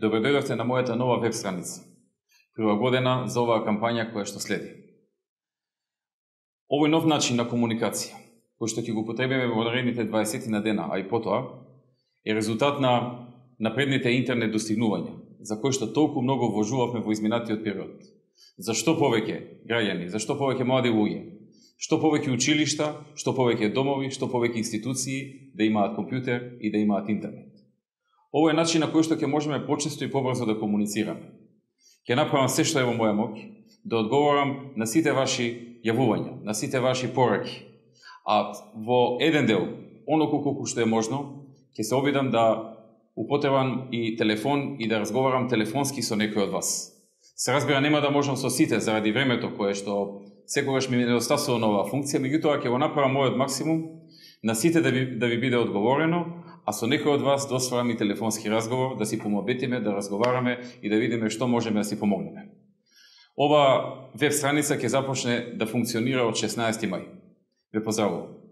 Добредојдовте на мојата нова веб страница, прилагодена за оваа кампања која што следи. Овој нов начин на комуникација, кој што ќе го потребиме во наредните 20 на дена, а и потоа, е резултат на напредните интернет достигнувања, за кои што толку многу вложувавме во изминатиот период. Зашто повеќе граѓани, зашто повеќе млади луѓе, што повеќе училишта, што повеќе домови, што повеќе институции да имаат компјутер и да имаат интернет. Ово е начин на кој што ќе можеме почесто и побрзо да комуницираме. Ќе направам се што е во моја моќ да одговорам на сите ваши јавувања, на сите ваши пораки. А во еден дел, оноку колку што е можно, ќе се обидам да употребам и телефон и да разговарам телефонски со некој од вас. Се разбира, нема да можам со сите заради времето кое што секогаш ми недостасува на оваа функција, меѓутоа ќе го направам мојот максимум на сите да ви биде одговорено, а со некој од вас да осварам и телефонски разговор, да си помобетиме, да разговараме и да видиме што можеме да си помогнеме. Ова веб страница ќе започне да функционира од 16 мај. Ве поздравувам.